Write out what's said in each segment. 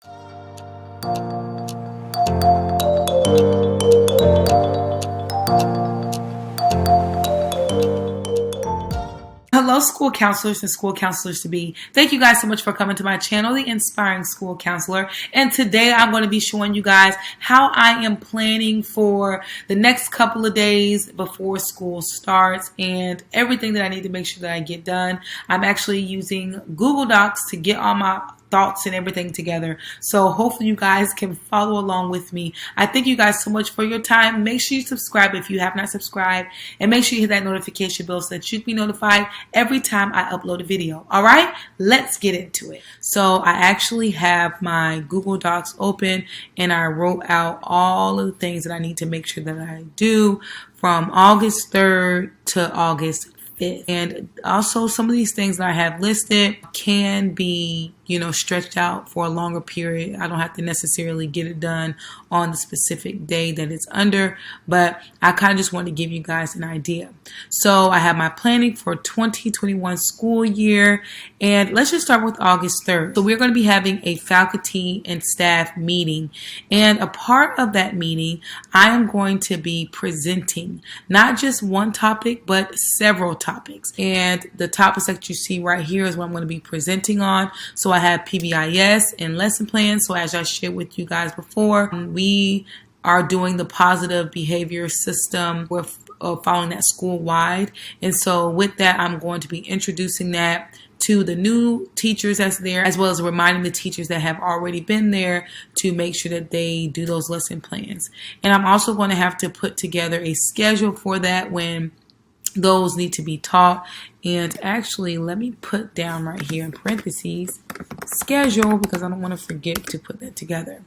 Hello, school counselors and school counselors to be. Thank you guys so much for coming to my channel, The Inspiring School Counselor. And today I'm going to be showing you guys how I am planning for the next couple of days before school starts and everything that I need to make sure that I get done. I'm actually using Google Docs to get all my thoughts and everything together. So hopefully you guys can follow along with me. I thank you guys so much for your time. Make sure you subscribe if you have not subscribed, and make sure you hit that notification bell so that you can be notified every time I upload a video. All right, let's get into it. So I actually have my Google Docs open and I wrote out all of the things that I need to make sure that I do from August 3rd to August 5th. And also some of these things that I have listed can be, stretched out for a longer period. I don't have to necessarily get it done on the specific day that it's under, but I kind of just want to give you guys an idea. So I have my planning for 2021 school year, and let's just start with August 3rd. So we're going to be having a faculty and staff meeting, and a part of that meeting, I am going to be presenting not just one topic, but several topics. And the topics that you see right here is what I'm going to be presenting on. So I have PBIS and lesson plans. So as I shared with you guys before, we are doing the positive behavior system. We're following that school-wide. And so with that, I'm going to be introducing that to the new teachers that's there, as well as reminding the teachers that have already been there to make sure that they do those lesson plans. And I'm also going to have to put together a schedule for that when those need to be taught. And actually, let me put down right here in parentheses schedule, because I don't want to forget to put that together.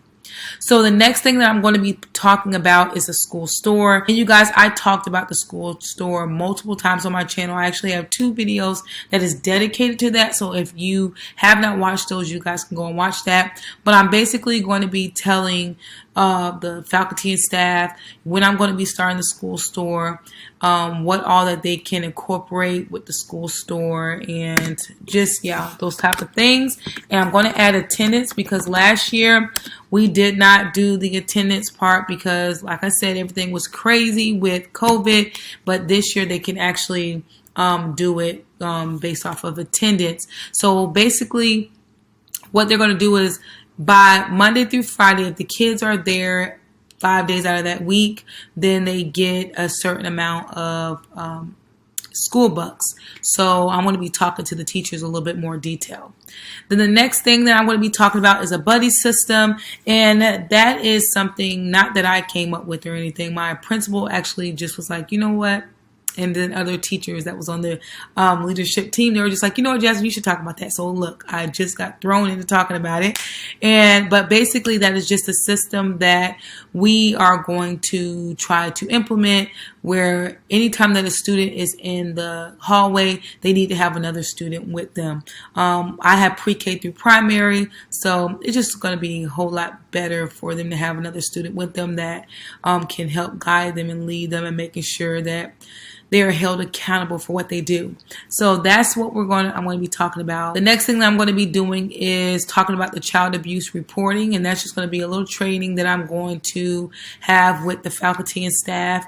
So the next thing that I'm going to be talking about is the school store. And you guys, I talked about the school store multiple times on my channel. I actually have 2 videos that is dedicated to that. So if you have not watched those, you guys can go and watch that. But I'm basically going to be telling the faculty and staff when I'm going to be starting the school store, what all that they can incorporate with the school store, and just, those type of things. And I'm going to add attendance, because last year we did not do the attendance part because, like I said, everything was crazy with COVID. But this year they can actually do it based off of attendance. So basically what they're going to do is, by Monday through Friday, if the kids are there 5 days out of that week, then they get a certain amount of school bucks. So I'm going to be talking to the teachers a little bit more detail. Then the next thing that I'm going to be talking about is a buddy system. And that is something not that I came up with or anything. My principal actually just was like, you know what? And then other teachers that was on the leadership team, they were just like, you know what, Jasmine, you should talk about that. So look, I just got thrown into talking about it. But basically that is just a system that we are going to try to implement, where anytime that a student is in the hallway, they need to have another student with them. I have pre-K through primary, so it's just going to be a whole lot better for them to have another student with them that can help guide them and lead them, and making sure that they are held accountable for what they do. So that's what I'm going to be talking about. The next thing that I'm going to be doing is talking about the child abuse reporting, and that's just going to be a little training that I'm going to have with the faculty and staff,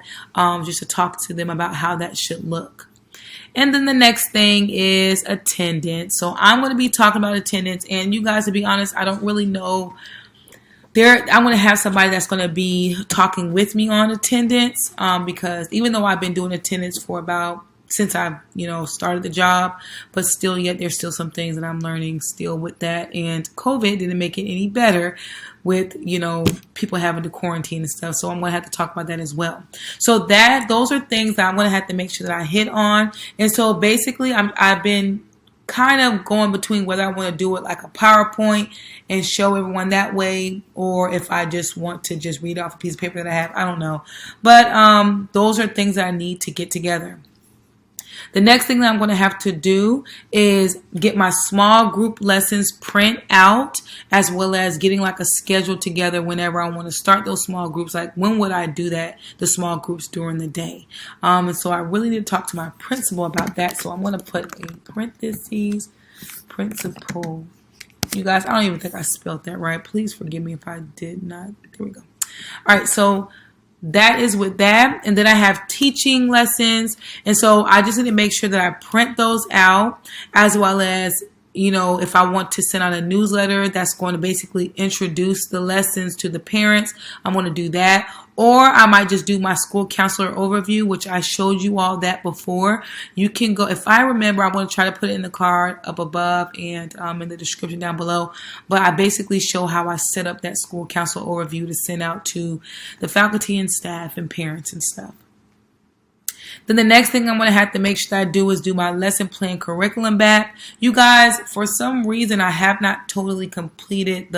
just to talk to them about how that should look. And then the next thing is attendance. So I'm going to be talking about attendance, and you guys, to be honest, I don't really know. I'm going to have somebody that's going to be talking with me on attendance, because even though I've been doing attendance for since I've, started the job, but still yet there's still some things that I'm learning still with that. And COVID didn't make it any better with, people having to quarantine and stuff. So I'm going to have to talk about that as well. So those are things that I'm going to have to make sure that I hit on. And so basically I've been kind of going between whether I want to do it like a PowerPoint and show everyone that way, or if I just want to just read off a piece of paper that I have. I don't know. But those are things that I need to get together. The next thing that I'm going to have to do is get my small group lessons print out, as well as getting like a schedule together whenever I want to start those small groups. Like, when would I do that, the small groups during the day? And so I really need to talk to my principal about that. So I'm going to put in parentheses, principal You guys, I don't even think I spelled that right. Please forgive me if I did not. There we go. All right, so that is with that. And then I have teaching lessons. And so I just need to make sure that I print those out, as well as, you know, if I want to send out a newsletter that's going to basically introduce the lessons to the parents, I'm going to do that. Or I might just do my school counselor overview, which I showed you all that before. You can go, if I remember, I'm going to try to put it in the card up above and in the description down below. But I basically show how I set up that school counselor overview to send out to the faculty and staff and parents and stuff. Then the next thing I'm going to have to make sure that I do is do my lesson plan curriculum back. You guys, for some reason, I have not totally completed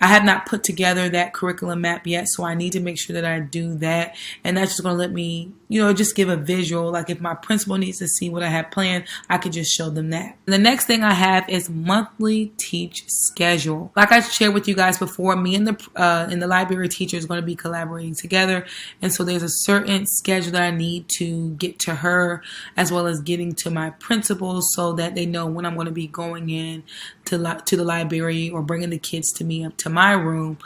I have not put together that curriculum map yet. So I need to make sure that I do that. And that's just going to let me, you know, just give a visual. Like if my principal needs to see what I have planned, I can just show them that. And the next thing I have is monthly teach schedule. Like I shared with you guys before, me and the library teacher is going to be collaborating together. And so there's a certain schedule that I need to get to her, as well as getting to my principals, so that they know when I'm going to be going in to the library or bringing the kids to me up to my room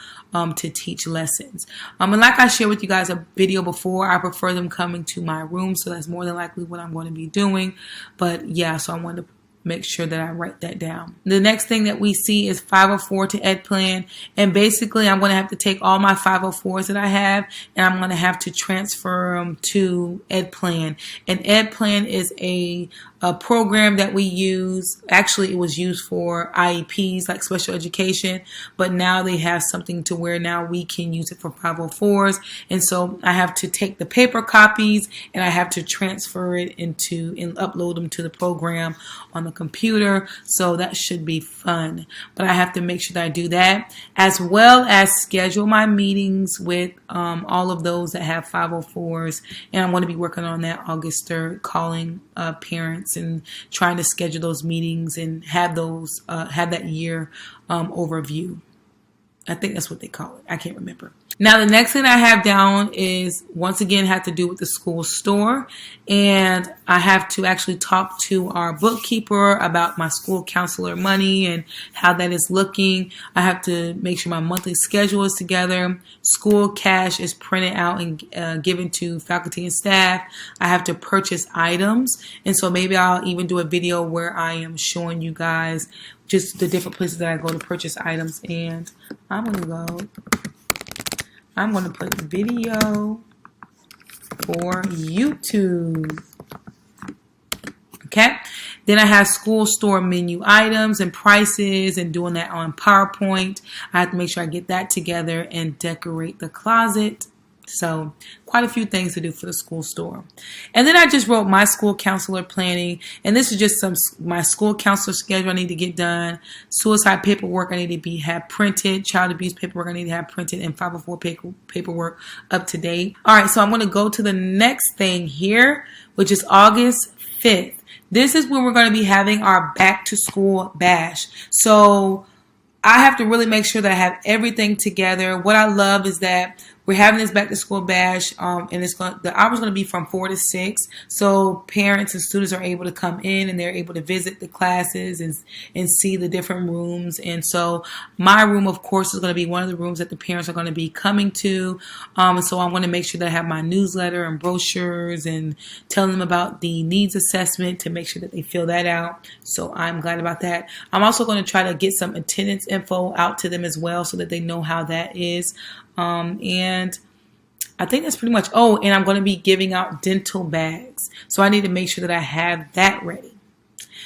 to teach lessons. And like I shared with you guys a video before, I prefer them coming to my room, so that's more than likely what I'm going to be doing. But yeah, so I wanted to make sure that I write that down. The next thing that we see is 504 to Ed Plan. And basically, I'm going to have to take all my 504s that I have, and I'm going to have to transfer them to Ed Plan. And Ed Plan is a program that we use. Actually, it was used for IEPs, like special education, but now they have something to where now we can use it for 504s. And so I have to take the paper copies and I have to transfer it and upload them to the program on the computer. So that should be fun. But I have to make sure that I do that, as well as schedule my meetings with all of those that have 504s. And I'm going to be working on that August 3rd, calling parents and trying to schedule those meetings and have that year overview. I think that's what they call it. I can't remember. Now, the next thing I have down is, once again, have to do with the school store. And I have to actually talk to our bookkeeper about my school counselor money and how that is looking. I have to make sure my monthly schedule is together. School cash is printed out and given to faculty and staff. I have to purchase items. And so maybe I'll even do a video where I am showing you guys just the different places that I go to purchase items. And I'm going to put video for YouTube. Okay. Then I have school store menu items and prices, and doing that on PowerPoint. I have to make sure I get that together and decorate the closet. So quite a few things to do for the school store. And then I just wrote my school counselor planning. And this is just my school counselor schedule I need to get done. Suicide paperwork I need to have printed. Child abuse paperwork I need to have printed. And 504 paperwork up to date. All right, so I'm going to go to the next thing here, which is August 5th. This is when we're going to be having our back to school bash. So I have to really make sure that I have everything together. What I love is that we're having this back to school bash, and the hours going to be from 4 to 6. So parents and students are able to come in and they're able to visit the classes and see the different rooms. And so my room, of course, is going to be one of the rooms that the parents are going to be coming to. And so I'm going to make sure that I have my newsletter and brochures and telling them about the needs assessment to make sure that they fill that out. So I'm glad about that. I'm also going to try to get some attendance info out to them as well, so that they know how that is. And I think that's pretty much. Oh, and I'm going to be giving out dental bags. So I need to make sure that I have that ready.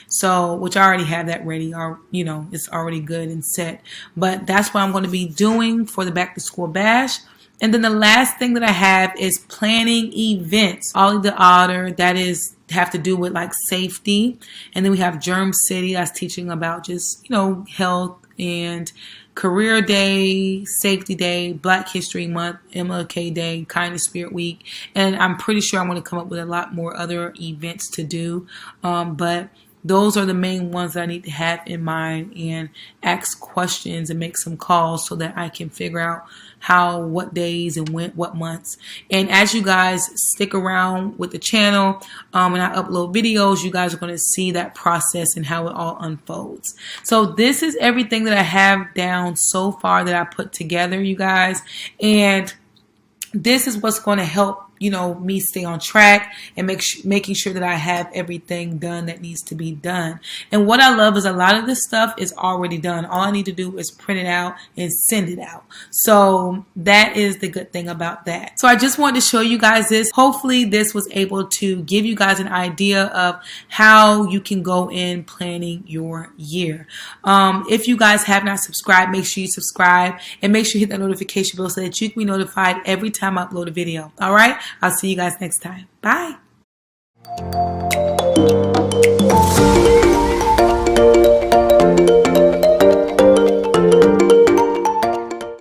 So, which I already have that ready, or, you know, it's already good and set. But that's what I'm going to be doing for the back to school bash. And then the last thing that I have is planning events. Ollie the Otter, that is have to do with like safety. And then we have Germ City, that's teaching about just, you know, health and Career Day, Safety Day, Black History Month, MLK Day, Kindness Spirit Week. And I'm pretty sure I'm going to come up with a lot more other events to do. But those are the main ones that I need to have in mind and ask questions and make some calls so that I can figure out how, what days and when, what months. And as you guys stick around with the channel and I upload videos, you guys are going to see that process and how it all unfolds. So this is everything that I have down so far that I put together, you guys. And this is what's going to help, you know, me stay on track and making sure that I have everything done that needs to be done. And what I love is a lot of this stuff is already done. All I need to do is print it out and send it out. So that is the good thing about that. So I just wanted to show you guys this. Hopefully this was able to give you guys an idea of how you can go in planning your year. If you guys have not subscribed, make sure you subscribe and make sure you hit that notification bell so that you can be notified every time I upload a video. All right. I'll see you guys next time. Bye.